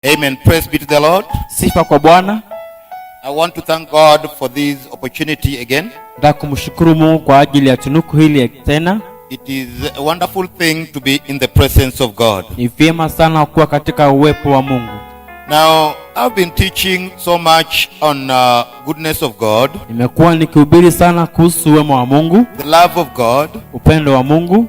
Amen. Praise be to the Lord. Sifa kwa Bwana. I want to thank God for this opportunity again. Nataka kumshukuru Mungu kwa ajili ya tunuku hili tena. It is a wonderful thing to be in the presence of God. Ni vyema sana kuwa katika uwepo wa Mungu. Now, I've been teaching so much on goodness of God. Nimekuwa nikihubiri sana kuhusu wema wa Mungu, The love of God. upendo wa Mungu.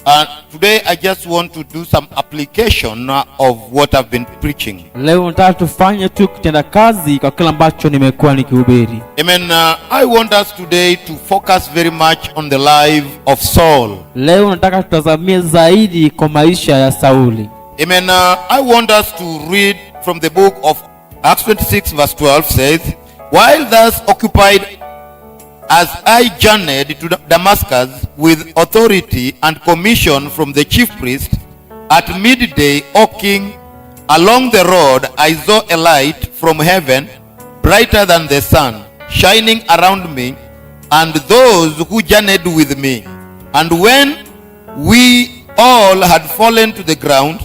And today I just want to do some application of what I've been preaching. Leo nataka tufanye tu kitenda kazi kwa kile ambacho nimekuwa nikihubiri. Amen. I want us today to focus very much on the life of Saul. Leo nataka tutazamie zaidi kwa maisha ya Sauli. Amen. I want us to read from the book of Acts 26 verse 12 says, "While thus occupied as I journeyed to Damascus with authority and commission from the chief priest, at midday, O king, along the road I saw a light from heaven, brighter than the sun, shining around me and those who journeyed with me. And when we all had fallen to the ground,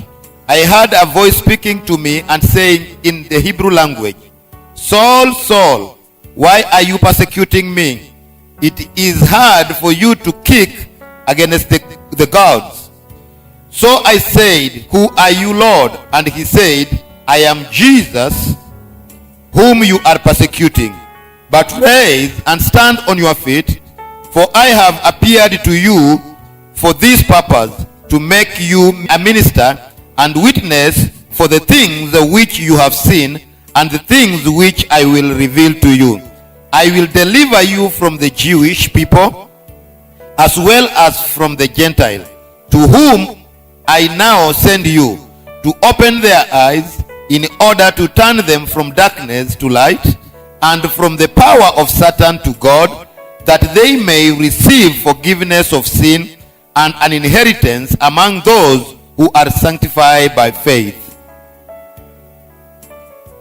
I heard a voice speaking to me and saying in the Hebrew language, Saul, Saul, why are you persecuting me? It is hard for you to kick against the gods. So I said, Who are you, Lord? And he said, I am Jesus, whom you are persecuting. But rise and stand on your feet, for I have appeared to you for this purpose, to make you a minister and witness for the things which you have seen and the things which I will reveal to you. I will deliver you from the Jewish people as well as from the Gentile, to whom I now send you, to open their eyes in order to turn them from darkness to light and from the power of Satan to God, that they may receive forgiveness of sin and an inheritance among those who are sanctified by faith."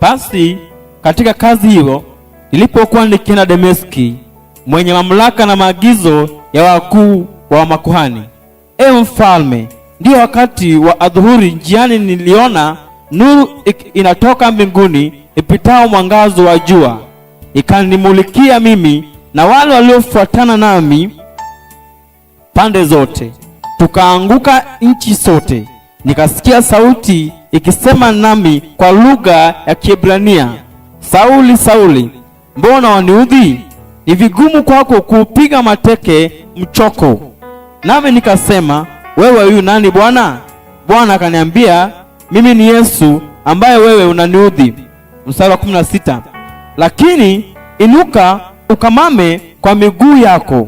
Basi katika kazi hiyo nilipokuwa nikienda Dameski, mwenye mamlaka na maagizo ya wakuu wa makuhani, mfalme, ndio wakati wa adhuhuri, njiani niliona nuru inatoka mbinguni ipitao mwangazo wa jua, ikanimulikia mimi na wale waliofuatana nami pande zote. Tukaanguka nchi sote. Nikasikia sauti ikisema nami kwa lugha ya Kiebrania, Sauli, Sauli, mbona waniudhi? Ni vigumu kwako kuupiga mateke mchoko. Nami nikasema, wewe yu nani Bwana? Bwana akaniambia, mimi ni Yesu ambaye wewe unaniudhi. Mstari wa 16, lakini inuka ukamame kwa miguu yako,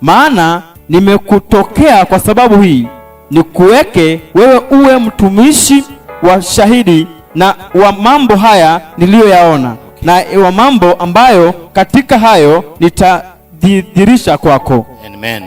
maana nimekutokea kwa sababu hii, nikuweke wewe uwe mtumishi wa shahidi na wa mambo haya niliyoyaona, na wa mambo ambayo katika hayo nitadhihirisha kwako. Amen.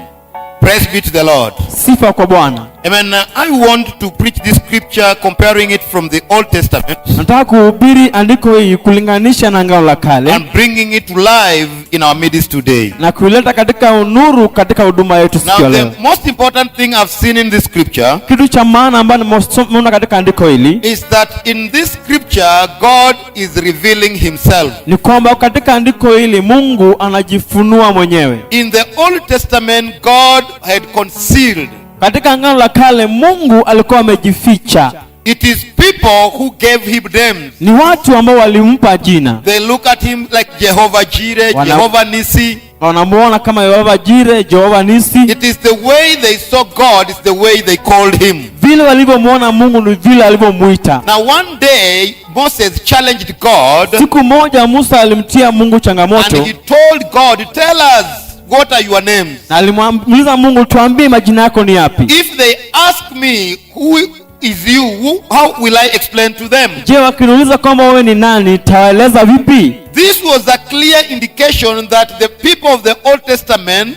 Praise be to the Lord. Sifa kwa Bwana. Amen. I want to preach this scripture comparing it from the Old Testament. Nataka kuhubiri andiko hili kulinganisha na Agano la Kale And bringing it to life in our midst today. na kuileta katika unuru katika huduma yetu siku ya leo. Now the most important thing I've seen in this scripture, Kitu cha maana ambacho nimeona katika andiko hili is that in this scripture God is revealing himself. ni kwamba katika andiko hili Mungu anajifunua mwenyewe. In the Old Testament God had concealed. Katika Agano la Kale Mungu alikuwa amejificha. It is people who gave him names. Ni watu ambao walimpa jina. They look at him like Jehovah Jireh, Jehovah Nisi. Wanamuona kama Yehova Jireh, Jehova Nisi. It is the way they saw God, is the way they called him. Vile walivyomuona Mungu ni vile alivyomuita. Now one day Moses challenged God. Siku moja Musa alimtia Mungu changamoto. And he told God, tell us, what are your names? Na alimuuliza Mungu, tuambie majina yako ni yapi? If they ask me, who is you, how will I explain to them? Je, wakiniuliza kwamba wewe ni nani, taeleza vipi? This was a clear indication that the people of the Old Testament,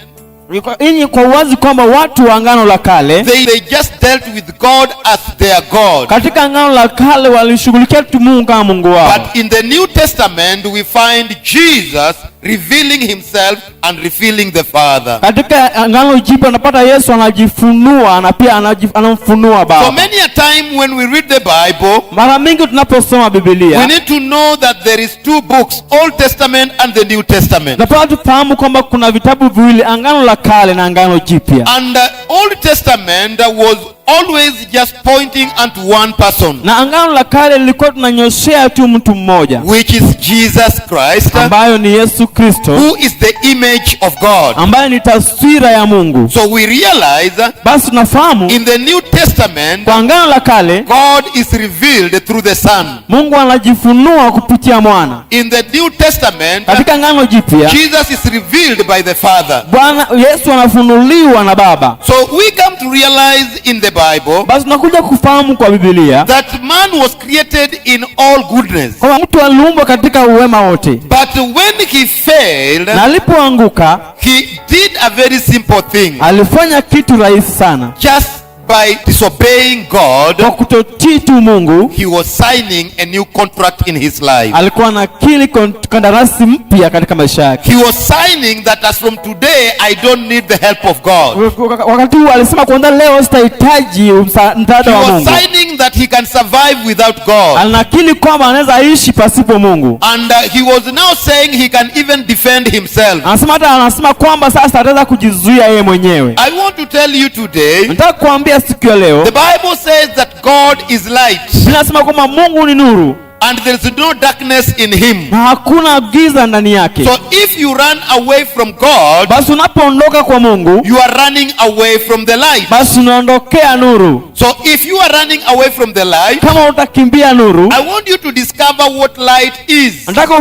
Hii kwa wazi kwamba watu wa Agano la Kale they just dealt with God as their God. katika Agano la Kale walishughulikia tu Mungu kama Mungu wao. But in the New Testament we find Jesus revealing himself and revealing the Father. Katika Agano Jipya unapata Yesu anajifunua na pia anamfunua Baba. So many a time when we read the Bible, mara mingi tunaposoma Biblia, we need to know that there is two books, Old Testament and the New Testament. Napaswa tufahamu kwamba kuna vitabu viwili, Agano la Kale na Agano Jipya. And the Old Testament was always just pointing unto one person, na Agano la Kale lilikuwa tunanyoshea tu mtu mmoja, which is Jesus Christ, ambayo ni Yesu Kristo, who is the image of God, ambayo ni taswira ya Mungu. So we realize basi tunafahamu in the New Testament, kwa Agano la Kale, God is revealed through the Son. Mungu anajifunua kupitia Mwana. In the New Testament, katika Agano Jipya, Jesus is revealed by the Father. Bwana Yesu anafunuliwa na Baba. So we come to realize in the Bible, basi tunakuja kufahamu kwa Biblia, that man was created in all goodness, kwamba mtu aliumbwa katika uwema wote. But when he failed, na alipoanguka, he did a very simple thing. Alifanya kitu rahisi sana. Just by disobeying God, kwa kutotii tu Mungu, he was signing a new contract in his life. Alikuwa anakiri kandarasi mpya katika maisha yake. He was signing that as from today I don't need the help of God. Wakati huo alisema kwamba leo sitahitaji msaada wa Mungu. He was signing that he can survive without God. Anakiri kwamba anaweza ishi pasipo Mungu. And he was now saying he can even defend himself. Anasema kwamba sasa ataweza kujizuia yeye mwenyewe. I want to tell you today, nataka kuambia siku ya leo, the Bible says that God is light. Inasema kwamba Mungu ni nuru, and there is no darkness in him. na hakuna giza ndani yake. So if you run away from God, basi unapoondoka kwa Mungu, you are running away from the light. basi unaondokea nuru. So if you are running away from the light, kama utakimbia nuru, I want you to discover what light is. nataka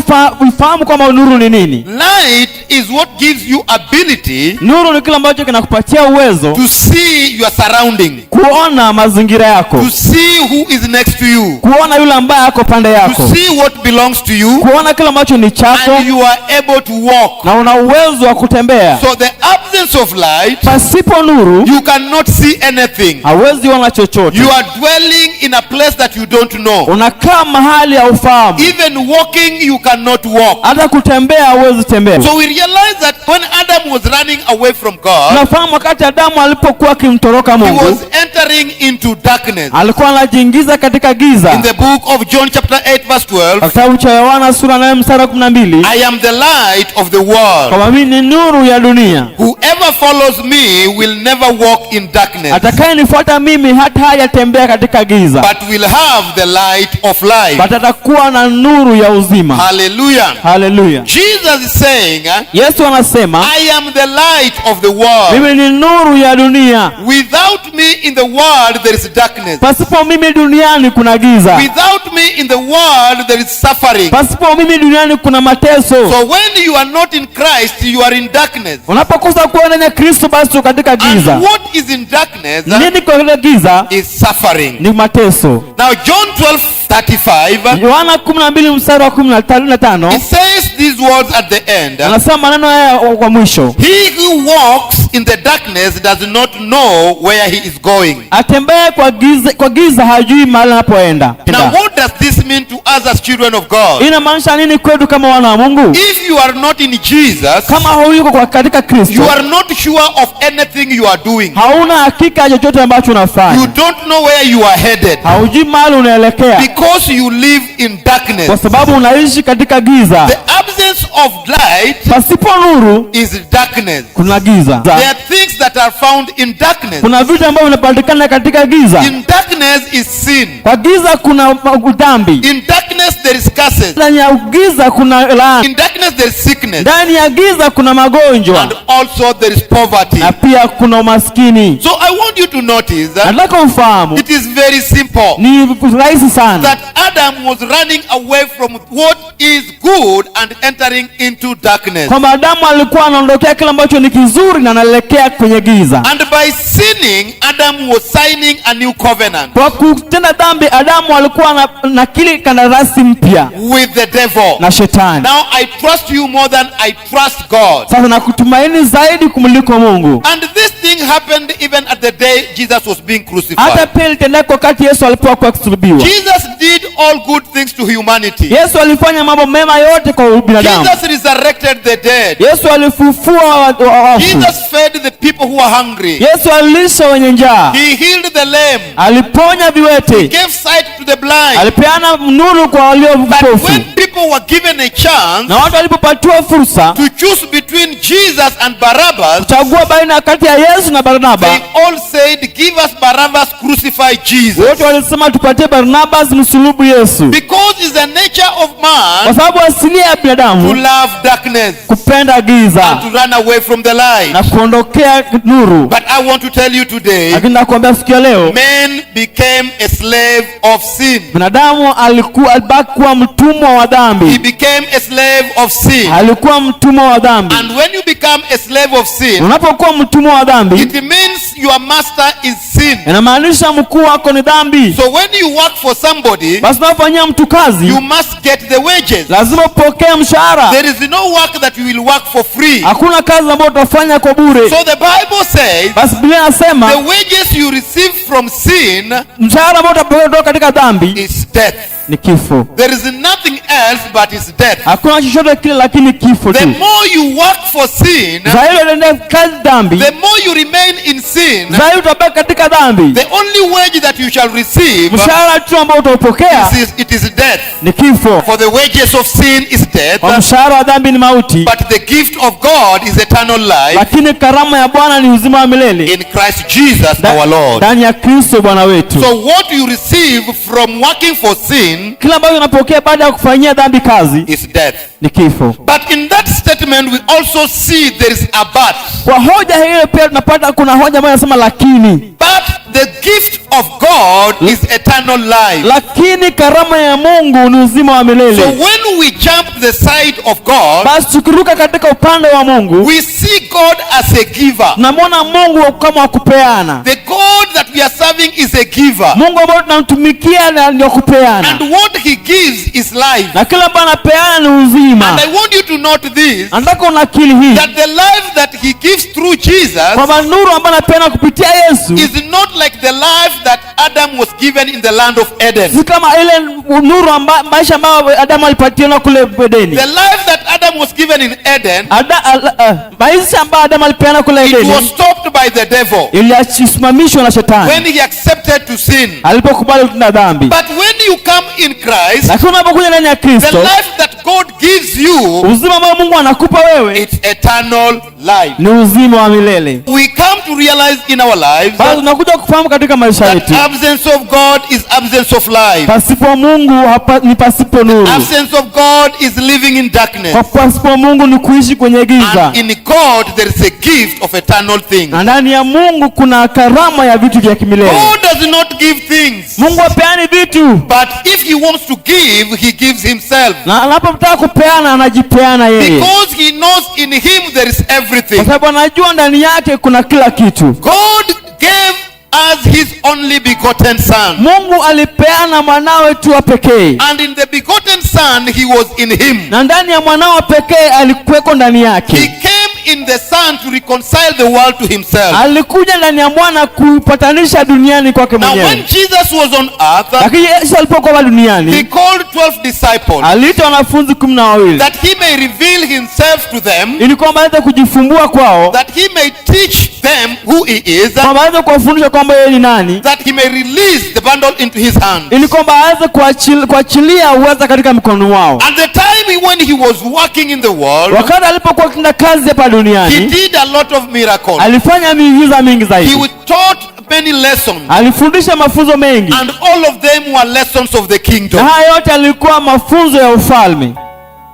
ufahamu kwamba nuru ni nini. Light is what gives you ability, nuru ni kile ambacho kinakupatia uwezo to see your surrounding, kuona mazingira yako, to see who is next to you, kuona yule ambaye ako pande yako, to see what belongs to you, kuona kile ambacho ni chako, and you are able to walk. na una uwezo wa kutembea. So the absence of light, pasipo nuru, you cannot see anything. hauwezi ona chochote. You are dwelling in a place that you don't know. Unakaa mahali haufahamu. Even walking, you cannot walk. Hata kutembea hauwezi tembea. So we realize that when Adam was running away from God, tunafahamu wakati Adamu alipokuwa akimtoroka Mungu, he was entering into darkness. alikuwa anajiingiza katika giza. In the book of John chapter 8 verse 12, kitabu cha Yohana sura 8 mstari 12, I am the light of the world. kama mimi ni nuru ya dunia. Whoever follows me will never walk in darkness, atakayenifuata mimi hata hajatembea katika giza, but will have the light of life. but atakuwa na nuru ya uzima. Hallelujah. Hallelujah. Jesus is saying, Yesu anasema, I am the light of the world. mimi ni nuru ya dunia. Without me in the world there is darkness. Pasipo mimi duniani kuna giza. Without me in the world there is suffering. Pasipo mimi duniani kuna mateso. So when you are not in Christ, you are in darkness. Unapokosa kuwa ndani ya Kristo, basi katika giza. And what is in darkness nini kwa giza? Is suffering. Ni mateso. Now John 12:35, Yohana 12 mstari wa 15, it says these words at the end. anasema maneno haya kwa mwisho, He who walks in the darkness does not know where he is going. atembee kwa giza hajui mahali anapoenda. Now what does this mean to us as children of God? Inamaanisha nini kwetu kama wana wa Mungu? If you are not in Jesus, kama huyuko katika Kristo, you are not sure of anything you are doing. hauna hakika ya chochote ambacho unafanya. You don't know where you are headed, haujui mahali unaelekea, because you live in darkness. kwa sababu unaishi katika giza. The absence of light Pasipo nuru is darkness. kuna giza. There are things that are found in darkness. Kuna vitu ambavyo vinapatikana katika giza. In darkness is sin. Kwa giza kuna dhambi. In darkness there is curses. Ndani ya giza kuna laana. In darkness there is sickness. Ndani ya giza kuna magonjwa. And also there is poverty. Na pia kuna umaskini. So I want you to notice that nataka ufahamu, it is very simple. ni rahisi sana, That Adam was running away from what is good and entering into darkness. kwamba Adamu alikuwa anaondokea kile ambacho ni kizuri na anaelekea kwenye giza. And by sinning, Adam was signing a new covenant. Kwa kutenda dhambi, Adamu alikuwa na kile kandarasi kasi mpya with the devil. na shetani. Now I trust you more than I trust God. Sasa nakutumaini zaidi kumliko Mungu. And this thing happened even at the day Jesus was being Hata crucified. pia litendeka wakati Yesu alipokuwa kusulubiwa. Jesus did all good things to humanity. Yesu alifanya mambo mema yote kwa binadamu. Jesus resurrected the dead. Yesu alifufua wafu. Jesus fed the people who were hungry. Yesu alisha wenye njaa. He healed the lame. Aliponya viwete. Gave sight to the blind. Alipeana nuru kwa walio But vipofu. when people were given a chance Na watu walipopatiwa fursa to choose between Jesus and Barabbas, chagua baina kati ya Yesu na Barnaba, they all said, give us Barabbas, crucify Jesus. wote walisema tupatie Barnabas msulubu Yesu. Because it's the nature of Kwa man sababu asilia ya to binadamu love darkness kupenda giza and to run away from the light. na kuondokea nuru. But I want to tell you today, Lakini nakwambia siku ya leo, man became a slave of sin. binadamu alibaki kuwa mtumwa wa He dhambi. became a slave of sin. Alikuwa mtumwa wa dhambi. And when you become a slave of sin, Unapokuwa mtumwa wa dhambi, it means your master is sin. inamaanisha mkuu wako ni dhambi. So when you work for somebody, Basi unapofanyia mtu kazi, you must get the wages. lazima upokee mshahara. There is no work that you will work for free. Hakuna kazi ambayo utafanya kwa bure. So the Bible says, Basi Biblia inasema the wages you receive from sin mshahara ambao utapokea kutoka katika dhambi is death. ni kifo. There is nothing else but it's death. Hakuna chochote kile lakini kifo The tu. more you work for sin, Zaidi unaenda kazi dhambi, the more you remain in sin, zaidi utabaki katika dhambi. the only wage that you shall receive Mshahara tu ambao utaupokea it is death. ni kifo. For the wages of sin is death, Kwa mshahara wa dhambi ni mauti, but the gift of God is eternal life lakini karama ya Bwana ni uzima wa milele in Christ Jesus our Lord. ndani ya Kristo Bwana wetu. So what you receive from working for sin Kila ambacho unapokea baada ya kufanyia dhambi kazi is death. ni kifo. But in that statement we also see there is a but. Kwa hoja hiyo pia tunapata kuna hoja ambayo inasema lakini. But the gift of God is eternal life. Lakini karama ya Mungu ni uzima wa milele. So when we jump the side of God, Basi tukiruka katika upande wa Mungu, we see God as a giver. tunamwona Mungu kama wa kupeana. The God that we are serving is a giver. Mungu ambaye tunamtumikia ni wa kupeana. And what he gives is life. Na kila ambaye anapeana ni uzima. And I want you to note this, Nataka unakili hii that the life that he gives through Jesus kwamba nuru ambayo anapeana kupitia Yesu is not like the life that Adam was given in the land of Eden. si kama ile nuru maisha ambayo Adamu alipatiwa kule Edeni. The life that Adam was given in Eden, Maisha ambayo Adamu alipeana kule it was Edeni stopped by the devil ilisimamishwa na shetani when he accepted to sin. alipokubali kutenda dhambi. But when you come in Christ, Lakini unapokuja ndani ya the Kristo, life that God gives you, uzima ambao Mungu anakupa wewe it's eternal life. ni uzima wa milele. We come to realize in our lives Basi tunakuja kufahamu katika maisha that yetu, absence of God is absence of life. pasipo Mungu ni pasipo nuru. Absence of God is living in darkness. Kwa pasipo Mungu ni kuishi kwenye giza. And in God there is a gift of eternal things. Na ndani ya Mungu kuna karama ya vitu vya kimilele. God does not give things, Mungu hapeani vitu, but if he wants to give, he gives himself. na anapotaka kupeana anajipeana yeye, Because he knows in him there is everything. kwa sababu anajua ndani yake kuna kila kitu. God gave us his only begotten son. Mungu alipeana mwanawe tu wa pekee, And in the begotten son, he was in him. na ndani ya mwanawe pekee alikuweko ndani He yake. came in the son to reconcile the world to himself. Alikuja ndani ya mwana kupatanisha duniani kwake Now when mwenyewe. Jesus was on earth, Lakini Yesu alipokuwa he duniani called 12 disciples aliita wanafunzi 12 that he may reveal himself to them, ili kwamba aweze kujifumbua kwao, that he may teach them who he is, kwamba aweze kuwafundisha kwamba yeye ni nani, that he may release the bundle into his hand. ili kwamba aweze kuachilia uweza katika mikono wao. At the time when he was working in the world, Wakati alipokuwa akitenda kazi hapa he duniani, did a lot of miracles. alifanya miujiza mingi He zaidi, taught many lessons, alifundisha mafunzo mengi, and all of them were lessons of the na kingdom. haya yote alikuwa mafunzo ya ufalme.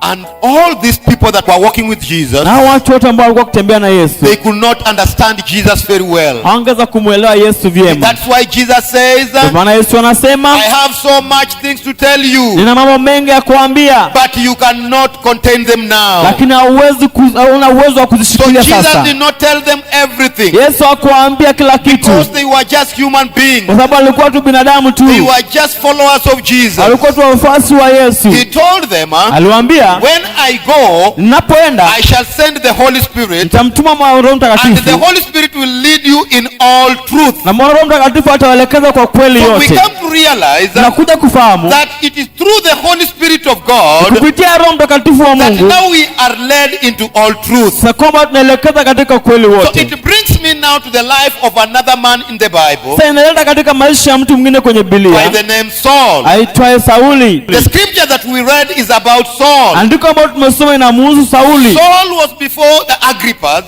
And all these people that were walking with Jesus, na watu wote ambao walikuwa kutembea na Yesu they could not understand Jesus very well. hawangeweza kumuelewa Yesu vyema. That's why Jesus says, Kwa maana Yesu anasema, I have so much things to tell you, nina mambo mengi ya kuambia, but you cannot contain them now. lakini hauna uwezo wa So kuzishikilia Jesus sasa. did not tell them everything, Yesu hakuwaambia kila kitu, because they were just human beings. kwa sababu alikuwa tu binadamu tu, They were just followers of Jesus. alikuwa tu wafuasi wa Yesu. He told them, Aliwaambia, when I go, ninapoenda I shall send the Holy Spirit, nitamtuma Roho and the Mtakatifu, Holy Spirit will lead you in all truth. na Roho Mtakatifu atawaelekeza kwa kweli So we yote. come to realize Tunakuja kufahamu that it is through the Holy Spirit of God kupitia Roho Mtakatifu wa that Mungu now we are led into all truth. na kwamba tunaelekeza katika kweli So wote. it brings me now to the life of another man in the Bible Sasa inaleta katika maisha ya mtu mwingine kwenye by Biblia the name Saul. aitwaye Sauli. The scripture that we read is about Saul. Andiko ambalo tumesoma inamuhusu Sauli. Saul was before the Agrippas,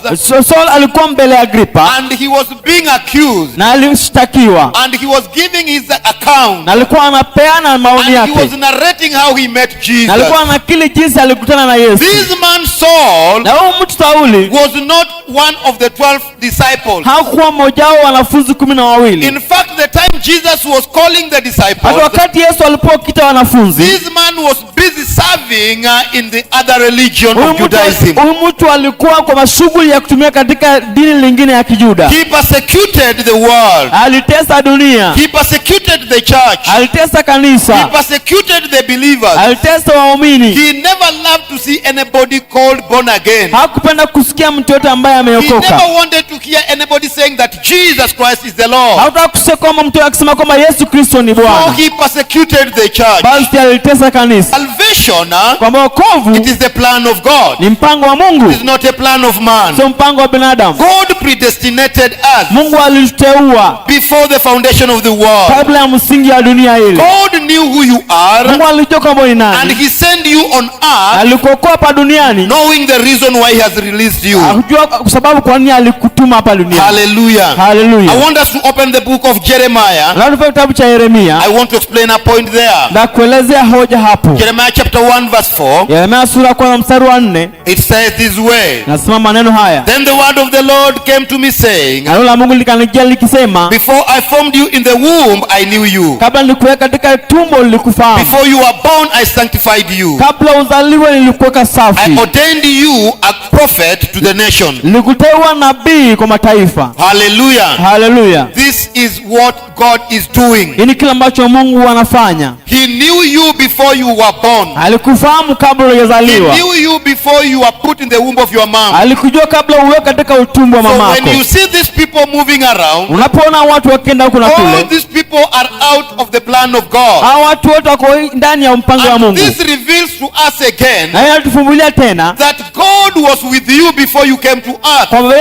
Saul alikuwa mbele ya Agripa and he was being accused, na alishtakiwa and he was giving his account, na alikuwa anapeana maoni and he was yake narrating how he met Jesus. na alikuwa anakili jinsi alikutana na Yesu. This man Saul Na huyu mtu Sauli was not one of the 12 disciples. hakuwa mmoja wao wanafunzi 12. In fact, the time Jesus was calling the Hata disciples, wakati Yesu alipowaita wanafunzi, this man was busy serving in the other religion of Judaism. huyu mtu alikuwa kwa mashughuli ya kutumia katika dini lingine ya Kijuda. He persecuted the world. Alitesa dunia, He persecuted the church. alitesa He kanisa, persecuted the believers. alitesa waumini. He never loved to see anybody called born again. Hakupenda kusikia mtu yote ambaye He ameokoka. never wanted to hear anybody saying that Jesus Christ is the Lord. Hakutaka kusikia kwamba mtu akisema kwamba Yesu Kristo ni So Bwana. he persecuted the church. Basi alitesa kanisa. Salvation, Kwamba wokovu it is the plan of God. ni mpango wa Mungu, It is not a plan of man. sio mpango wa binadamu. God predestinated us Mungu alituteua before the foundation of the world. kabla ya msingi wa dunia ile. God knew who you are, Mungu alijua kwamba ni and nani, he sent you on earth alikuokoa hapa duniani, knowing the reason why he has released you. akijua kwa sababu kwa nini alikutuma hapa duniani. Hallelujah. Haleluya. I want us to open the book of Jeremiah. Na tufanye kitabu cha Yeremia I want to explain a point there. na kuelezea hoja hapo. Jeremiah chapter 1 verse 4. Yeremia sura ya kwanza mstari wa 4 It says this way. nasema maneno haya: Then the word of the Lord came to me saying, neno la Mungu likanijia likisema, before I formed you in the womb, I knew you. kabla nilikuweka katika tumbo nilikufahamu, Before you were born, I sanctified you. kabla uzaliwe nilikuweka I safi, ordained you a prophet to the nation. nilikuteua nabii kwa mataifa. Hallelujah. Haleluya. This is what God is doing. Hii ni kile ambacho Mungu anafanya. He knew you before you were born. Alikufahamu kabla He hujazaliwa, knew you before you were put in the womb of your mom. alikujua kabla uwe katika utumbo wa So mamako. when you see these people moving around, Unapoona watu wakienda huku na all kule, these people are out of the plan of God. hao watu wote wako ndani ya mpango wa And Mungu. this reveals to us again Na yeye atufumbulia tena that God was with you before you came to earth. kwamba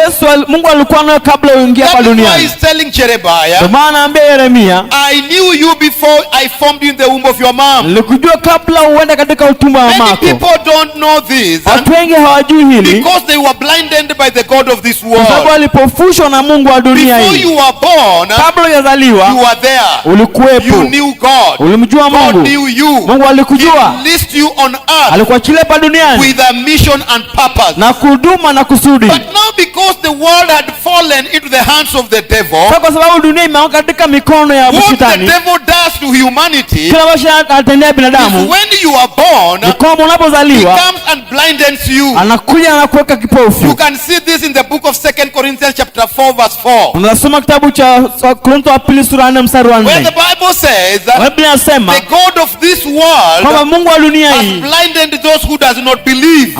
Mungu alikuwa naye kabla uingie hapa That is why duniani. he's telling Jeremiah, Ndio maana anaambia Yeremia, I knew you before I formed you in the womb of your mom. nilikujua kabla uende katika utumbo wa Many mamako. people don't know this Watu wengi hawajui hili because they were blinded by the God of this kwa sababu world. walipofushwa na Mungu wa dunia Before hii. you were born, Kabla hujazaliwa you were there. ulikuwepo, You knew God. ulimjua God Mungu. knew you. Mungu alikujua, He placed you on earth alikuachilia hapa duniani with a mission and purpose. na kuduma na kusudi. But now because the world had fallen into the hands of the devil, Sasa kwa sababu dunia imeanguka katika mikono ya what the shetani, devil does to humanity kila ambacho anatendea is binadamu when you are born, ni kwamba he unapozaliwa comes and blindens you. anakuja na kuweka You kipofu. can see this in the book of 2 Corinthians chapter 4 verse 4, Unasoma kitabu cha Korintho wa pili sura 4 mstari wa where 4. the Bible says Biblia inasema the God of this world kwamba Mungu wa dunia has hii blinded those who does not believe,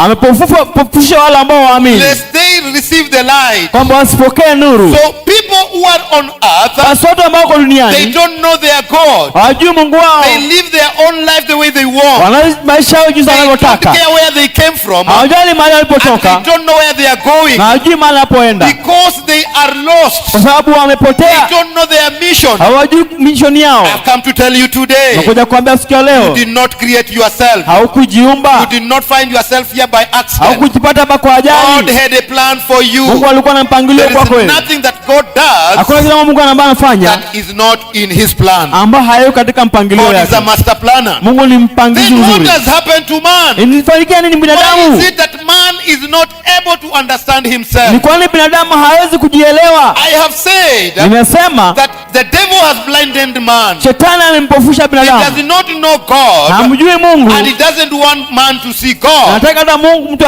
amepofusha wale ambao waamini lest they receive the light. kwamba wasipokee nuru. So people who are on earth, Basi watu ambao wako they duniani don't know their God. hawajui Mungu wao, They live their own life the way they want. wanaishi maisha yao jinsi They don't wanavyotaka, care where they came from, and hawajali mahali they walipotoka don't know where they are going, na hawajui mahali wanapoenda, because they are lost. kwa sababu They wamepotea, don't know their mission. hawajui mishoni yao. I've come to tell you today, Nakuja kuambia siku ya you leo, did not create yourself. You haukujiumba, did not find yourself here by accident. haukujipata hapa kwa God ajali. had a plan for you. Mungu alikuwa na mpangilio There is kwako wewe. nothing that God does hakuna kile Mungu anafanya that is not in his plan. ambayo hayo katika mpangilio God is yake. a master planner. Mungu ni mpangizi Then what mzuri. has happened to man? Inifanikia nini Why binadamu? is it that man is not able to understand Ni himself? kwa nini binadamu hawezi kujielewa? I have said Nimesema that the devil has blinded man. shetani amempofusha He does binadamu, not know God, hamjui Mungu, and he doesn't want man to see God. anataka hata Mungu mtu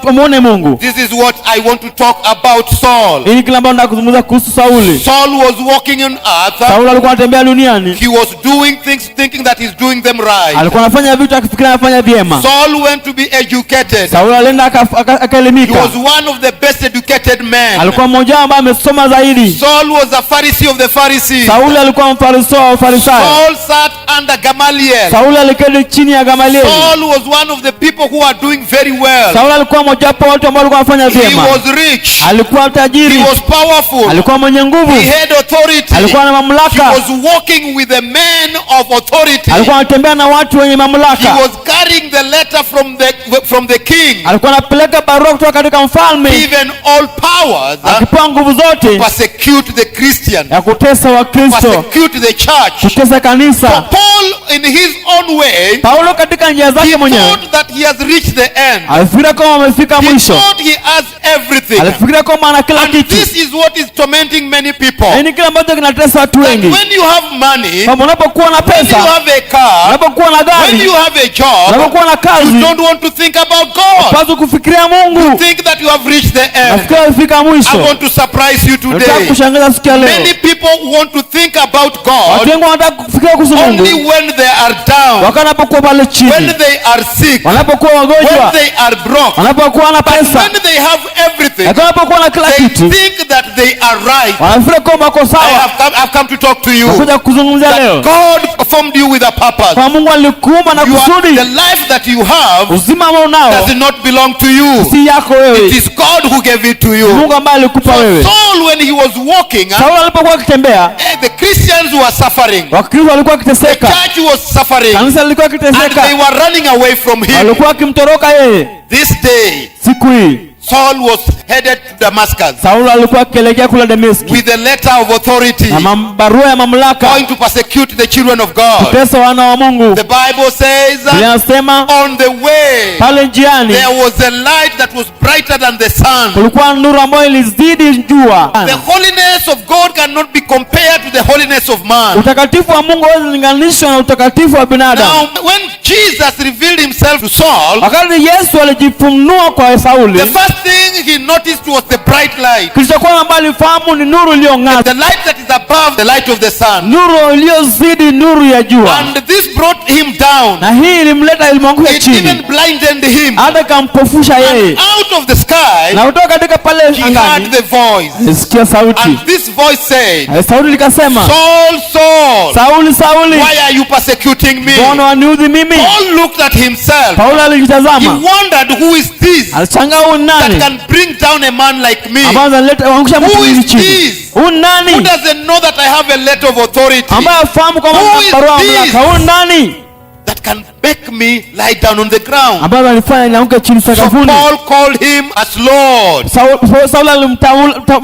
amuone Mungu. This is what I want to talk about Saul. Hili kila ambacho nataka kuzungumza kuhusu Sauli. Saul was walking on earth. Sauli alikuwa anatembea duniani, He was doing things thinking that he's doing them right. alikuwa anafanya vitu akifikiria anafanya vyema. Saul went to be educated. Sauli alienda He akaelimika, was one of the best educated men. alikuwa mmoja wao ambaye amesoma zaidi. Saul was a Pharisee of the Pharisees. Sauli alikuwa mfarisayo wa Farisayo. Saul sat under Gamaliel. Sauli aliketi chini ya Gamalieli. Saul was one of the people who are doing very well. Sauli alikuwa mmoja wapo watu ambao walikuwa wanafanya He vyema. was rich. Alikuwa He tajiri, was powerful. alikuwa mwenye nguvu, He had authority. alikuwa na He mamlaka, was walking with the men of authority. alikuwa anatembea na watu wenye He mamlaka, was carrying the letter from the king. alikuwa anapeleka barua kutoka katika mfalme, Given all powers akipewa nguvu zote persecute the Christians, ya kutesa Wakristo, persecute the church. kutesa kanisa. Paul, in his own way, Paulo katika njia he zake mwenyewe thought that he has reached the end. alifikiria kama amefika He mwisho, thought he has everything. alifikiria kama ana kila And kitu. this is what is tormenting many people. Ni kile ambacho kinatesa watu That wengi. when you have money, Kama unapokuwa na when you pesa, have a car, unapokuwa na when gari, you have a job, unapokuwa na you kazi, don't want to think about God. basi kufikiria Mungu. Think that you have reached the end. Nafikiria umefika I mwisho. want to surprise you Nataka today. kushangaza siku ya leo. Many people want to think about Watu God wengi wanataka kufikiria kuhusu Mungu only when they are down, wakati wanapokuwa pale when chini, they are sick, wanapokuwa when wagonjwa, they are broke. wanapokuwa na But pesa, when they have everything, lakini wanapokuwa na kila they kitu, think that they are right. wanafikiria kwamba wako I sawa. have come to talk to you. Nakuja kuzungumzia That leo God formed you with a purpose. kwa Mungu alikuumba na The kusudi. life that you have Uzima ambao unao does not belong to you. si yako It wewe, is God who gave it to you. Mungu ambaye alikupa wewe. Saul, when he was walking, Sauli alipokuwa akitembea, the Christians were suffering. Wakristo walikuwa The wakiteseka, church was suffering. kanisa lilikuwa And they akiteseka, were running away from him. walikuwa wakimtoroka yeye. This day, Siku hii Saul was headed to Damascus Sauli alikuwa akielekea kule Dameski with a letter of authority na barua ya mamlaka going to persecute the children of God. kutesa wana wa Mungu. The Bible says Linasema on the way pale njiani there was a light that was brighter than the sun. kulikuwa nuru ambayo ilizidi jua. The holiness of God cannot be compared to the holiness of man. Utakatifu wa Mungu hauwezi linganishwa na utakatifu wa binadamu. Now, when Jesus revealed himself to Saul, Wakati Yesu alijifunua kwa Sauli, the first thing he noticed was the bright light. kilichokuwa ambacho alifahamu ni nuru iliyong'aa, The light that is above the light of the sun. nuru iliyozidi nuru ya jua, And this brought him down. na hii ilimwangusha It even chini, blinded him. hata kampofusha And yeye. out of the sky, Na kutoka katika pale he heard angani the voice. alisikia sauti, And this voice said, sauti likasema, Saul, Saul, Sauli, Sauli, why are you persecuting me? mbona waniudhi mimi? Paul looked at himself. Paulo He alijitazama, wondered, who is this alishangaa huyu that nani can bring down a man like me? ambaye anaangusha mtu Who is hivi chini? this? Huyu Who nani doesn't know that I have a letter of authority ambaye afahamu kwamba Who nina is barua ya this? mamlaka? Huyu nani that can make me lie down on the ground? ambaye alifanya nianguke chini So sakafuni? Paul called him as Lord. Sauli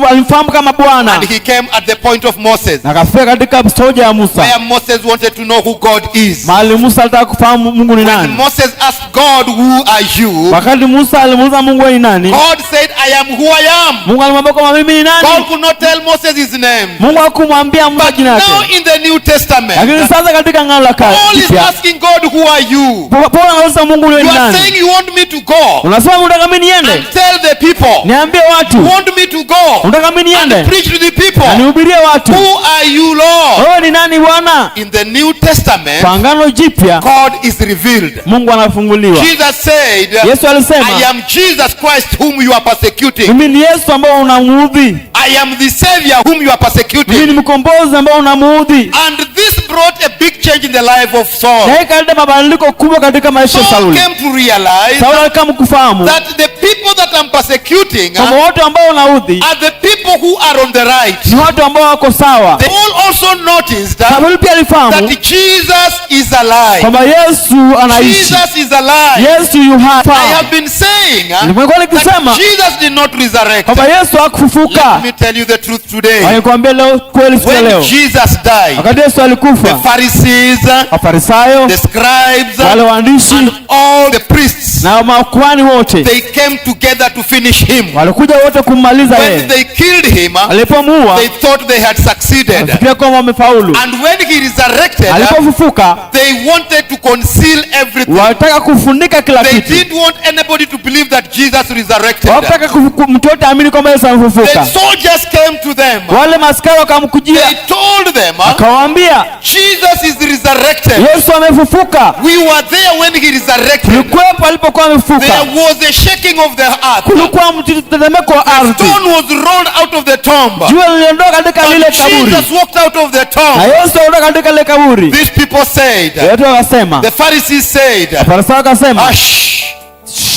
alimfahamu kama Bwana, And he came at the point of Moses, na akafika katika hoja ya Musa, where Moses wanted to know who God is. mahali Musa alitaka kufahamu Mungu ni And nani. Moses asked God, who are you? Wakati Musa alimuuliza Mungu ni nani, God said, I am who I am. Mungu alimwambia kwamba mimi ni God nani. could not tell Moses his name. Mungu hakumwambia Musa But jina now lake. in the New Testament, Lakini sasa katika Agano la Kale Paul is Jipya, asking God, who are you? Paulo anauliza Mungu ni You are nani. saying you want me to go Unasema unataka mimi niende and tell the people. niambie watu, You want me to go unataka mimi and niende preach to the people. na nihubirie watu. Who are you, Lord? Wewe ni nani Bwana? In the New Testament, Kwa Agano Jipya God is revealed. Mungu anafunguliwa. Jesus said, Yesu alisema, I am Jesus Christ whom you are persecuting. mimi ni Yesu ambao unamuudhi, I am the Savior whom you are mimi persecuting. ni mkombozi ambao unamuudhi. And this brought a big change in the life of Saul. Na ikaleta mabadiliko kubwa katika maisha ya Saul Sauli. came to realize Sauli alikamu kufahamu that the people that I'm persecuting kama watu ambao wanaudhi are the people who are on the right. ni watu ambao wako sawa. Paul also noticed Sauli pia alifahamu that Jesus is alive. kwamba Yesu anaishi. Jesus is alive. Yesu yu hai. I have been saying Nimekuwa that nikisema Jesus did not resurrect. kwamba Yesu hakufufuka. Let me tell you the truth today. Nikwambia leo kweli siku ya When leo. Jesus died, Wakati Yesu the alikufa, Pharisees, Wafarisayo, the scribes, wale waandishi and all the priests, na makuhani wote they came together to finish him. walikuja wote kummaliza When yeye. they killed him, Alipomuua they thought they had succeeded. alifikiria kwamba wamefaulu. And when he resurrected, Alipofufuka they wanted to conceal everything. walitaka kufunika kila They kitu. didn't want anybody to believe that Jesus resurrected. Hawakutaka mtu yote aamini kwamba Yesu The amefufuka. soldiers came to them. Wale maskari wakamkujia, They told them, akawaambia Jesus is resurrected. Yesu amefufuka. We were there when he resurrected. Tulikuwepo alipokuwa amefufuka. There was a shaking of the earth. Kulikuwa mtetemeko wa ardhi. Stone was rolled out of the tomb. Jua liliondoka katika lile And kaburi. Jesus walked out of the Na tomb. Yesu aliondoka katika lile kaburi. These people said, Watu wakasema, the Pharisees said, Wafarisayo wakasema, hush,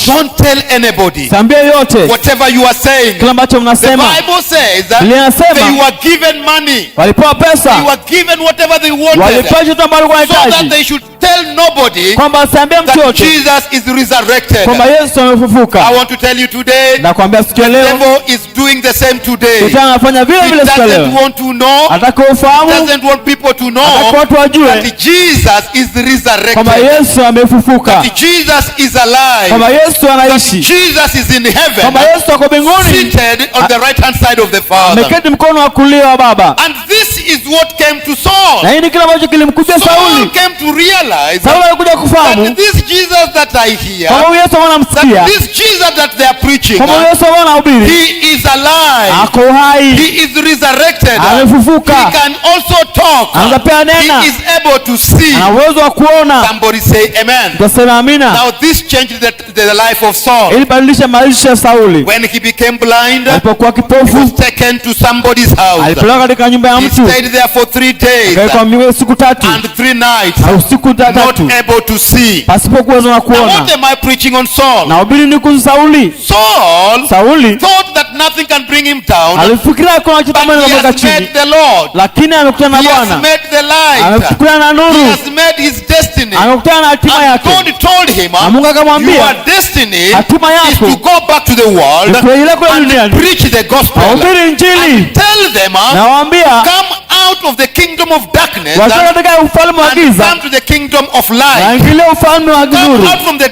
don't tell anybody sambie yote whatever you are saying. kila ambacho The mnasema. Bible says Biblia inasema they were given money. walipewa They pesa, were given whatever they wanted, walipewa chochote ambacho walikuwa so that wanahitaji, they should tell nobody kwamba asiambie mtu that yote Jesus is resurrected. kwamba Yesu amefufuka. I want to tell you today, Na kuambia siku ya the leo devil is doing the same today. Shetani anafanya vile He vile siku ya doesn't leo. want to know, Anataka ufahamu, doesn't want people to anataka know watu wajue that Jesus is kwamba resurrected, Yesu amefufuka, that Jesus is alive, kwamba Yesu that anaishi, Jesus is in heaven, kwamba Yesu ako mbinguni, seated on the right hand side of the Father. ameketi mkono wa kulia wa Baba. And this is what came to Saul. Na hii ni kile ambacho kilimkuja Saul Sauli. came to realize Sauli alikuja that kufahamu this Jesus that I hear, kwamba huyu Yesu ambao that namsikia, this Jesus that they are preaching, kwamba huyu Yesu ambao anahubiri he is alive. ako hai, He is resurrected. amefufuka, He can also talk. anaweza pia nena, He is able to see. ana uwezo wa kuona. Somebody say amen. Tutasema amina. Now this changed the life of Saul. Ilibadilisha maisha ya Sauli. When he became blind, he Alipokuwa kipofu, was taken to somebody's house. alipelekwa katika nyumba ya He mtu, stayed there for 3 days akawekwa siku 3 and 3 nights, au siku not 3 able to see. pasipo kuweza na Now what kuona. am I preaching on Saul? Na hubiri ni kuhusu Sauli. Sauli Thought that nothing can bring him down, alifikiria kuna kitu but ambacho he kinamweka has met chini, the Lord. lakini amekutana He na has Bwana, met the light. amekutana na He nuru, has met his destiny. amekutana na hatima And yake. God told him, Na Mungu akamwambia, your destiny hatima is yako to go back to the world ni kurejea kule and duniani, preach the gospel. ahubiri Injili. Tell them, Nawaambia come out of the kingdom of darkness watoka katika ufalme wa and giza, come to the kingdom of light. waingilie ufalme wa Come nuru, out from the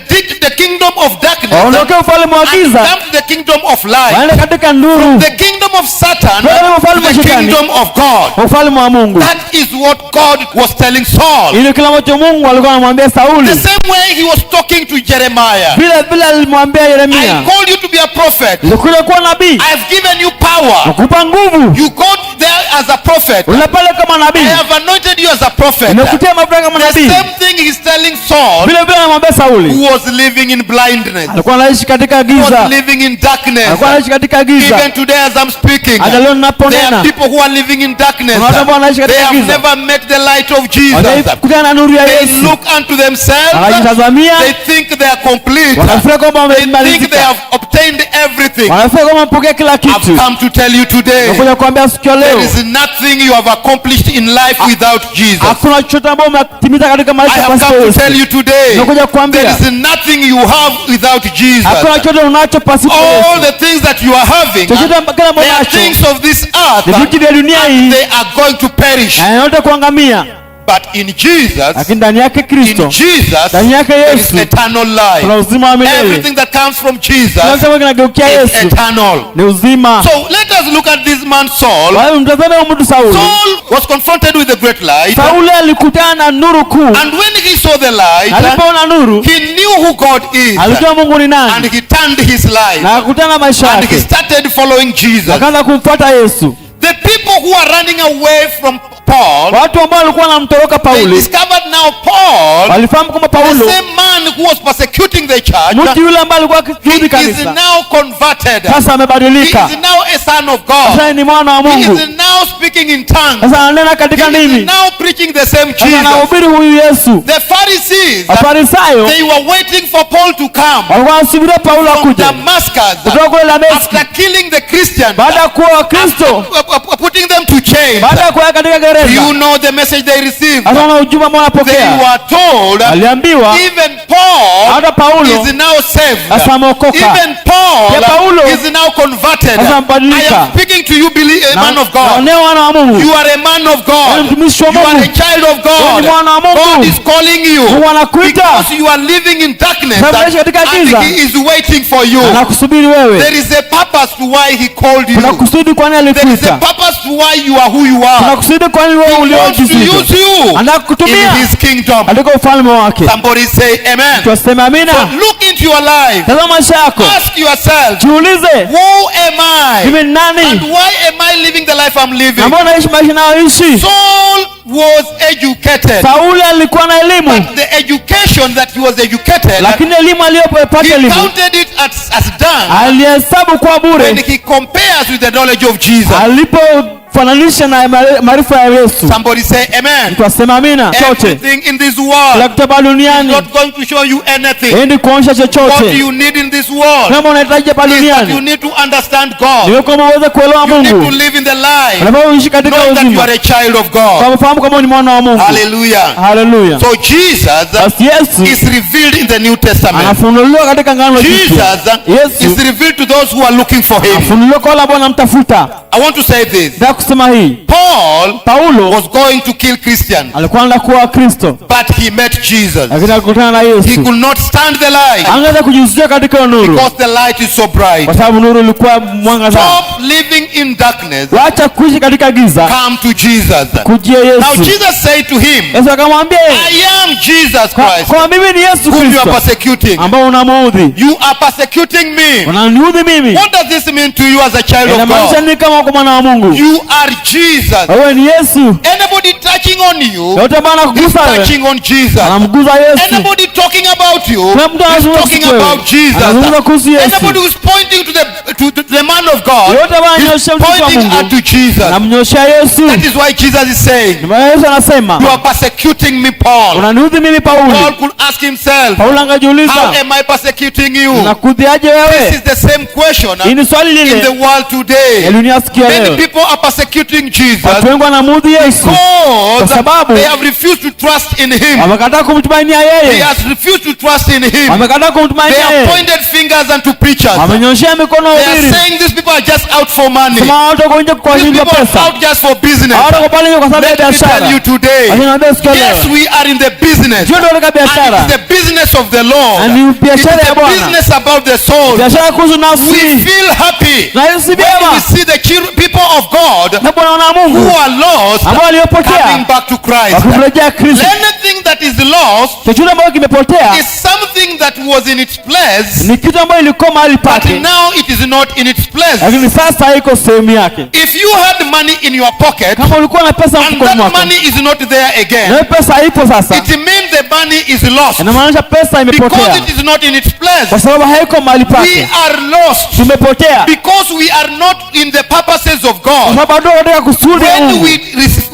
kingdom of darkness waondoke ufalme wa and giza, come to the kingdom of light. waende katika nuru, The kingdom of Satan Wewe ufalme to wa the shetani. kingdom of God. ufalme wa Mungu. That is what God was telling Saul. Ile kile ambacho Mungu alikuwa anamwambia Sauli, The same way he was talking to Jeremiah. vile vile alimwambia I Yeremia, called you to be a prophet. nilikuja kuwa nabii, I have given you power. nakupa nguvu, You go there as a prophet. unaenda pale kama I nabii, have anointed you as a prophet. nimekutia mafuta kama The nabii. same thing he's telling Saul, Vile vile anamwambia Sauli, who was living in blindness, alikuwa anaishi katika who was giza, living in darkness. alikuwa anaishi katika giza. Even today as I'm speaking, Hata leo there are ninaponena, people who are living in darkness. kuna watu ambao wanaishi They katika have giza, never met the light of Jesus. wanakutana na nuru ya They Yesu, look unto themselves. wanajitazamia, They think they are complete. wanafikiri kwamba They think they wamemalizika, have obtained everything. wanafikiri kwamba wamepokea kila I've kitu. come to tell you today, Nakuja kuambia siku ya there leo, is nothing you have accomplished in life without Jesus. hakuna chochote ambao umetimiza katika I maisha have pasipo come to Yesu. tell you today, Nakuja kuambia, there is nothing you have without Jesus. hakuna chochote unacho pasipo All Yesu. the things that you are having, Chochote kile they ambacho are unacho things of this earth, ni vitu vya dunia and hii, they are going to perish. na yote kuangamia, But in Jesus, lakini ndani yake in Kristo, Jesus, ndani yake there is Yesu eternal kuna life. uzima wa milele. Everything that comes from Jesus Kila kitu kinageukia is Yesu eternal. ni uzima. So let us look at this man Saul. Kwa hiyo mtazame huyu mtu Sauli. Saul was confronted with the great light, Sauli alikutana na nuru kuu, and when he saw the light, alipoona nuru he knew who God is, alijua Mungu ni and nani, he turned his life, na akakutana na maisha and he yake, started following Jesus. akaanza kumfuata Yesu. The people who are running away from Paul, Watu ambao walikuwa wanamtoroka they Pauli discovered now Paul, walifahamu kwamba the Paulo same man who was persecuting the church, mtu yule ambaye alikuwa he akijudhi is kanisa now converted. sasa He amebadilika, is now a son of God. sasa ni mwana wa He Mungu, is now speaking in tongues. sasa ananena katika He is ndimi, now preaching the same sasa Jesus. anahubiri huyu Yesu. The Pharisees, Wafarisayo they were waiting for Paul to come walikuwa wanasubiria Paulo from akuje Damascus kutoka kule Dameski, after killing the Christians, baada ya kuwa Wakristo, putting them to chains. baada ya kuweka katika Do you gereza. know the message they received? Sasa wana ujumbe ambao They wanapokea, were told aliambiwa even Paul hata Paulo is now saved. sasa ameokoka, Even Paul Ya Paulo is now converted. sasa I amebadilika. am speaking to you, man of God. naonea wana wa Mungu, You are a man of wewe God. ni mtumishi wa You are a Mungu, child of wewe ni God. mwana wa God Mungu, is calling you Mungu anakuita, because you are living in darkness Sasa unaishi katika and giza. he is waiting for you. anakusubiri wewe. There is a purpose to why he called you. Kuna kusudi kwa nini There is a alikuita, purpose to why you are who you kuna are. kusudi kwa nini wewe He wants to uliojizika, use you anakutumia in his kingdom. katika ufalme wake. Somebody say amen. Tuaseme amina. Look into your life. Tazama maisha yako, Ask yourself, jiulize, who am I? mimi ni And nani why am I living the life I'm living? ambao naishi maisha nayoishi? Saul was educated. Sauli alikuwa na elimu, But the education that he was educated, lakini elimu aliyopata, he elimu counted it as dung alihesabu kwa when bure he compares with the knowledge of Jesus. alipofananisha na maarifa ya Yesu. Somebody say amen. Tuasema amina. Chote Everything in this kila world kitu hapa is duniani not going to show you anything. endi kuonyesha What chochote. you need in this world Kama unahitaji hapa is that you duniani need to understand God. niwe kwamba uweze kuelewa You need to Mungu, live in the life, unafaa uishi katika knowing that you uzima, are a child of God. kwa kufahamu kama ni mwana wa Mungu. Hallelujah. Haleluya. So Jesus Basi Yesu is revealed in the New Testament. anafunuliwa katika Agano Jipya. Jesus Yesu is revealed to those who are looking for him. anafunuliwa kwa wale ambao wanamtafuta. I want to say this. Nataka kusema hii, Paulo Paulo was going to kill Christians, alikuwa anaenda kuwa Kristo, but he met Jesus. lakini alikutana na He Yesu. could not stand the light Angeweza kujizuia katika hiyo nuru, because the light is so bright. kwa sababu nuru ilikuwa mwanga sana. Stop living in darkness. Wacha kuishi katika giza, Come to Jesus. kujia Now Yesu. Jesus said to him, Yesu akamwambia, I am Jesus Christ, kwa mimi ni Yesu whom you are Kristo persecuting. ambao unamuudhi, You are persecuting me. unaniudhi mimi. What does this mean to you as a child of Inamaanisha God? nini kama uko mwana wa Mungu? You are Jesus. Wewe ni Yesu. Anybody touching on you Yote bana is kugusa wewe, touching on Jesus. anamguza Yesu. Anybody talking about you Kuna mtu is anazungumza talking kuhusu wewe, about Jesus. anazungumza kuhusu Yesu. Anybody who is pointing to the man of God Yote bana is anyoshia mtu wa pointing Mungu, unto Jesus. anamnyoshia Yesu. That is why Jesus is saying, Ndio maana Yesu anasema, you are persecuting me, Paul. unaniudhi mimi Paul Paulo. could ask himself, Paulo how angejiuliza, am I persecuting you? nakudhiaje This wewe? is the same question Hii ni swali in the lile world today. dunia sikia Many leo. people are persecuting Jesus Watu wengi wanamuudhi Yesu kwa because sababu they have refused to trust in him. wamekataa kumtumainia He yeye, has refused to trust in him. wamekataa They kumtumainia have yeye, pointed fingers unto preachers. wamenyoshea mikono They are wawili, saying these people are just out for money. kama watu wako nje kwa These ajili ya people are pesa, out just for business. hawako kwa pale nje kwa sababu ya Let me tell biashara. you today, Lakini naambia sikia yes, leo, we are in the business. sio ndio katika And it biashara, is the business of the Lord. na ni It is biashara ya the Bwana, business about the soul. biashara kuhusu We nafsi. feel happy Na Yesu when we vyema see the people of God na Bwana wa who Mungu are lost ambao coming waliopotea back to Christ. wakimrejea Kristo. Anything that is lost Chochote ambacho kimepotea is something that was in its place, ni kitu ambacho ilikuwa mahali but pake, now it is not in its place. lakini sasa haiko sehemu yake. If you had money in your pocket Kama ulikuwa na pesa and mfukoni that mwako money is not there na again, hiyo pesa haipo sasa, it means the money is lost inamaanisha pesa because imepotea it is not in its place. kwa sababu haiko mahali We pake. are lost Tumepotea because we are not in the purposes of kwa God. sababu bado katika kusudi ya When Mungu.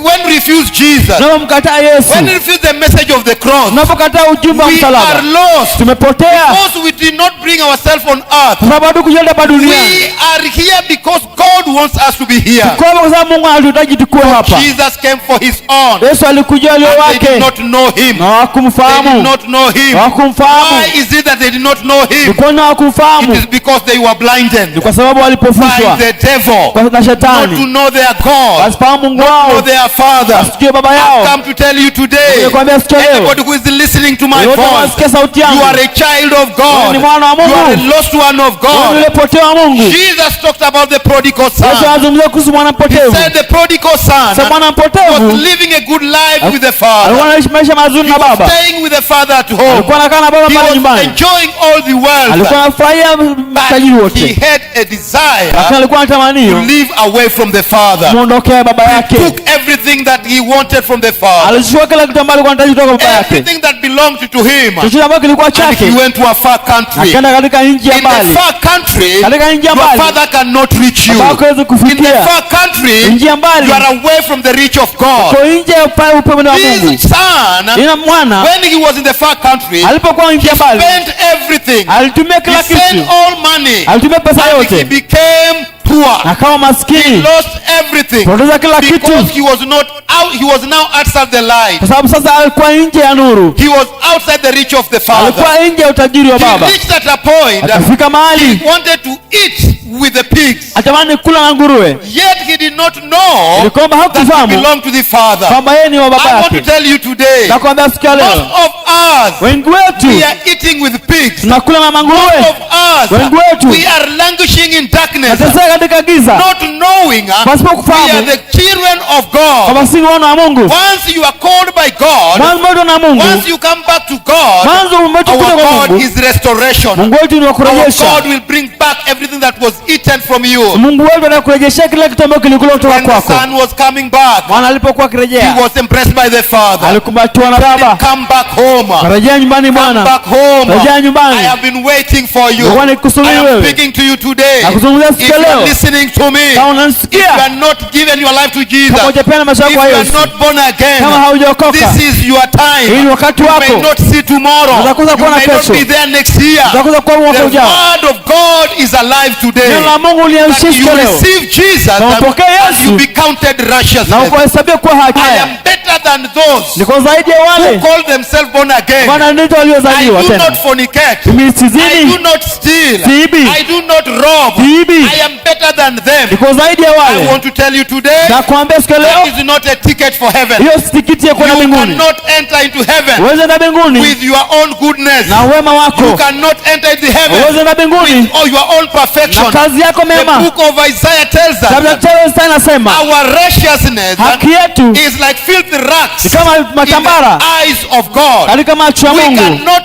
when we refuse Jesus, Tunapomkataa Yesu, when we refuse the message of the cross, tunapokataa ujumbe wa we are msalaba, lost tumepotea because we did not bring ourselves on earth. kwa sababu hatu kujienda hapa duniani. We are here because God wants us to be here. Kwa hivyo kwa sababu Mungu anatuhitaji tukue hapa. Jesus came for his own. Yesu alikuja walio They did wake not know him. na They did hawakumfahamu, not know him. hawakumfahamu. Why is it that they did not know him? Ni kwa nini It hawakumfahamu? is because they were blinded Ni kwa sababu by walipofushwa the devil, na not to shetani, know their God, wasifahamu Mungu know wao, their Father. wasikie baba I've yao. come to tell you today, Nimekwambia sikia leo, anybody who is listening to my yote voice, wasikia sauti you yangu, are a child of wewe ni God. mwana wa You are a Mungu, lost one of wewe ni God. yule potea wa Mungu. Jesus talked about the prodigal Yesu son. anazungumzia kuhusu mwana He mpotevu. said the prodigal Sasa son mwana was mpotevu living a good life with the alikuwa father. anaishi maisha mazuri He na was baba, staying with the father at home. alikuwa anakaa na baba He pale was nyumbani, enjoying all the wealth. alikuwa anafurahia tajiri But he wote, had a desire lakini alikuwa to anatamanio live away from the father. muondokea baba yake. Took everything that he wanted from the father. Alichukua kila kitu ambacho alikuwa anahitaji kutoka kwa baba yake, Everything that belonged to him. chochote ambacho kilikuwa And he yake, he went to a far country. akaenda katika nchi ya In the mbali. far country, Katika nchi ya your mbali, father cannot reach you. baba yako hawezi In the kufikia. far country, Nchi ya mbali, you are away from the reach of God. kwa nje ya upendo wa Mungu. This son, Ina mwana when he was in the far country, alipokuwa nchi ya mbali, spent everything. alitumia He kila spent kitu, all money. alitumia pesa And he yote, became poor. akawa He maskini, lost everything poteza kila because kitu, he was not out. He was now outside the light. kwa sababu sasa alikuwa nje ya nuru, He was outside the reach of the Father. alikuwa nje ya utajiri wa He baba. reached at a point Akafika mahali he wanted to eat with the pigs. atamani kula na nguruwe, Yet he did not know ili kwamba that he hakufahamu belonged to the Father. kwamba yeye ni wa baba I want to yake. tell you today, Na kwamba siku ya most leo of us, wengi we wetu are eating with pigs. tunakula na Most manguruwe, of us, wengi wetu we are languishing in darkness, nateseka katika giza, not knowing pasipo we are kufahamu the children of God. kwamba si wana wa Mungu. Once you are called by God, Mwanzo wetu na Mungu, once you come back to God, mwanzo wetu our kuja kwa God Mungu, is restoration. Mungu wetu ni wa Our kurejesha. God will bring back everything that was eaten from you. Mungu wetu anakurejeshea kila kitu ambacho kilikula kutoka When the kwako. son was coming back, Mwana alipokuwa he akirejea, was embraced by the Father. alikumbatiwa na baba, Come back home. karejea nyumbani. Come Bwana, back home. rejea nyumbani. I have been waiting for you. Nilikuwa I nikusubiri am wewe. speaking to you today. Nakuzungumzia If siku you ya are leo, listening to me, kama if you unanisikia, are not given your life to Jesus, kama hujapeana maisha if yako you kwa are Yesu, not born again, kama haujaokoka, this is your hii ni time. wakati You may wako. not see tomorrow. Utakosa You kuona may not kesho. be there next year. Utakuza kuwa mwaka The ujao. word of God is alive today. Neno la Mungu That liamshishwe you leo, receive Jesus na umpokee and Yesu, you be counted na righteousness. ukuhesabia kuwa haki. I am better than those Niko zaidi ya who wale call themselves born again. Bwana ndio I waliozaliwa do tena. not fornicate. Mimi I do sizini, not steal. siibi, I do not rob. siibi, I am better than them. niko zaidi ya I wale. want to tell you today, Na kuambia siku ya that leo, is not a ticket for heaven. hiyo si tikiti ya kwenda You mbinguni. cannot enter into heaven Uweze na mbinguni with your own goodness. na wema You wako, cannot enter into heaven uweze na mbinguni or your own perfection. na kazi yako The mema. book of Isaiah tells Kabla us Daktari Stein anasema our righteousness haki yetu is like filthy rags ni kama in matambara the eyes of God. katika macho ya We Mungu. cannot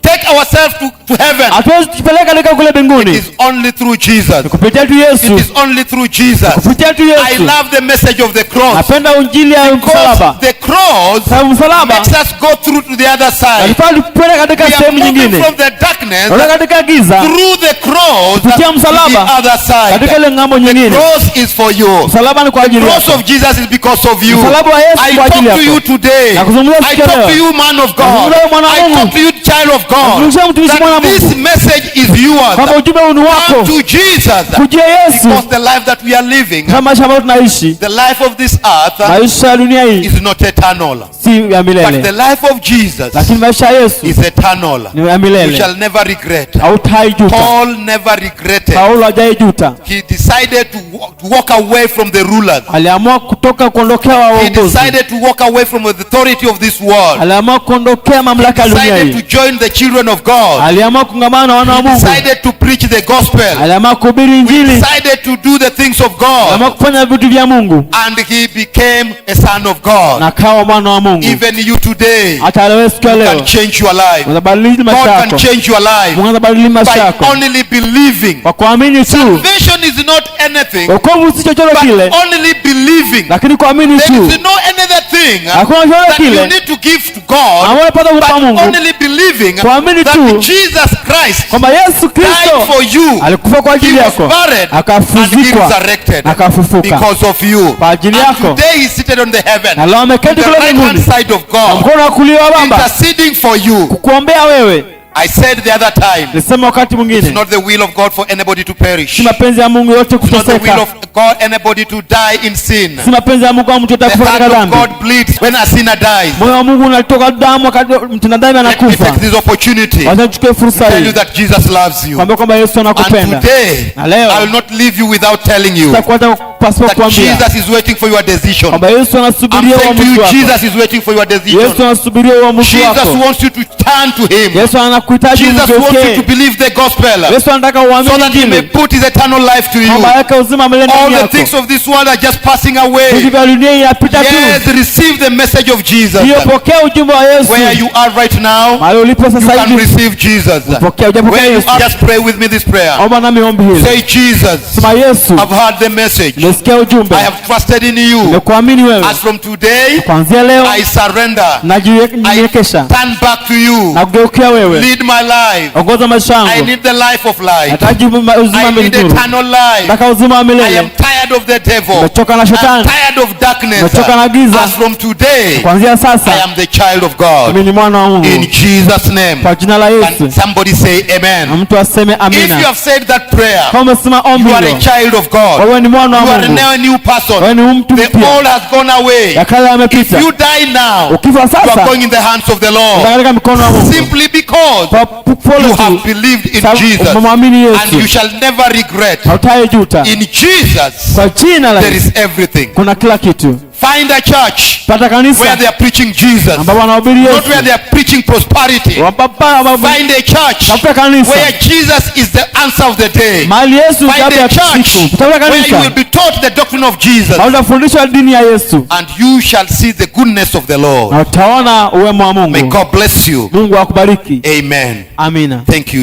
take ourselves to heaven. Hatuwezi kujipeleka katika kule It mbinguni is only through Jesus. kupitia tu It Yesu, is only through Jesus. kupitia tu I Yesu. love the message of the cross. Napenda injili ya Because msalaba, the cross sababu msalaba makes us go through to the other side. alifaa tupeleke katika We are sehemu moving nyingine, from the darkness kutoka katika giza through the cross kupitia to msalaba the other katika side. ile ng'ambo The nyingine. cross is for you. Msalaba ni kwa ajili The cross yako. of Jesus is because of you. Msalaba wa Yesu I kwa talk ajili to you yako. today. Nakuzungumzia I siku ya talk leo. to you, man of God. Nakuzungumzia mwana wa I Mungu. talk to you, child of God. Nakuzungumzia mtumishi mwana wa That this Mungu, message is yours. kwamba ujumbe huu ni Come wako, to Jesus. kujia Yesu. Because the life that we are living, Kama maisha ambayo tunaishi, the life of this earth maisha ya dunia hii is not eternal. si ya But the milele, life of Jesus lakini maisha ya Yesu is eternal. ni ya You milele. shall never regret. Hautaijuta. Paul never regretted. Paulo hajaijuta, He decided to walk away from the rulers. aliamua kutoka kuondokea He waongozi, decided to walk away from the authority of this world. aliamua kuondokea mamlaka ya dunia Decided to hii, join the children of God. aliamua kungamana na wana wa Mungu, Decided to preach the gospel. aliamua kuhubiri injili, Decided to do the things of God. aliamua kufanya vitu vya Mungu, And he became a son of God. na kawa mwana wa Mungu. Even you today Hata leo siku ya can leo change your life. unabadili maisha God can yako, change your life unabadili maisha by yako only believing. kwa kuamini tu. Salvation is not anything Wokovu si chochote but kile, only believing. lakini kuamini There tu. is no another thing Hakuna chochote that you kile need to give to God ambayo unapata kumpa but Mungu, only believing kuamini that tu Jesus Christ kwamba Yesu died Kristo for you. alikufa kwa He ajili was yako, buried and he akafuzikwa, resurrected akafufuka because of you. kwa ajili And yako, today he is seated on the na heaven, leo on ameketi the kule right hand mbinguni side of na God, mkono wa kulia wa Baba interceding for you. kukuombea wewe. I said the other time, Nilisema wakati it's mwingine, not the will of God for anybody to perish. si mapenzi ya Mungu yote It's not the will kuteseka, of God anybody to die in sin. si mapenzi ya Mungu kwa mtu yote The kufa heart katika of dhambi. God bleeds when a sinner dies. Moyo wa Mungu unatoka damu wakati mtenda dhambi Let me anakufa. take this opportunity Wacha to nichukue fursa tell hii you that Jesus loves you. kwambia kwamba Yesu And anakupenda, today, na leo I will not leave you without telling you sitakuacha pasipo that kuambia Jesus is waiting for your decision. kwamba Yesu I'm anasubiria saying to uamuzi you, wako. Jesus is waiting for your decision. Yesu anasubiria uamuzi Jesus wako. wants you to turn to him. Yesu anakuhitaji Jesus wants you to umgeukie. believe the gospel Yesu anataka so uamini that he may Injili, put his eternal life to you. kwamba yake uzima milele All ndani the yako. things of this world are just passing Vitu away. vya dunia inapita tu. Yes, receive the message of Jesus. Hiyo pokea ujumbe wa Yesu. Where you are right now, Mahali ulipo you sasa can hivi, receive Jesus. pokea ujapokea Where you Yesu. are, just pray with me this prayer. Omba nami ombi hili. Say, Jesus, Sema Yesu, I've heard the message. nimesikia ujumbe. I have trusted in you. Nimekuamini wewe. As from today, Kuanzia leo I surrender. I najiwekesha turn back to you. na kugeukia wewe. Lead lead my life. Ongoza maisha yangu. I need the life of light. Nataka uzima I wa need milele. eternal life. Nataka uzima wa I milele. am tired of the devil. Nimechoka na I'm shetani. tired of darkness. Nimechoka na giza. As from today, Kuanzia I sasa am the child of God. mimi ni mwana wa Mungu. In Jesus' name. Kwa jina la Yesu. Can somebody say Na amen? mtu aseme If you amina. have said that prayer, Kama umesema ombi you are a hilo, child of God. wewe ni mwana You wa are Mungu. now a new person. Wewe ni mtu The mpya. old has gone away. Ya kale If yamepita. you die now, Ukifa you are sasa, going in the hands of the Lord. katika mikono wa Mungu. Simply because Kwa follow you have tu. believed in Sababu Jesus, umemwamini and you Yesu. shall never regret. Hautaye juta. In Jesus, Kwa jina la there Yesu. is everything. Kuna kila kitu. Find a church Pata where kanisa they are preaching Jesus, ambapo wanahubiri not where Yesu. they are preaching prosperity. Find a church Tafuta kanisa where Jesus is the answer of the day. mahali Yesu Find jawabu a ya church siku. Tafuta where you will kanisa be taught the doctrine of Jesus, mahali utafundishwa dini ya Yesu and you shall see the goodness of the Lord. na utaona uwema wa May Mungu. God bless you. Mungu akubariki. Amen. Amina. Thank you.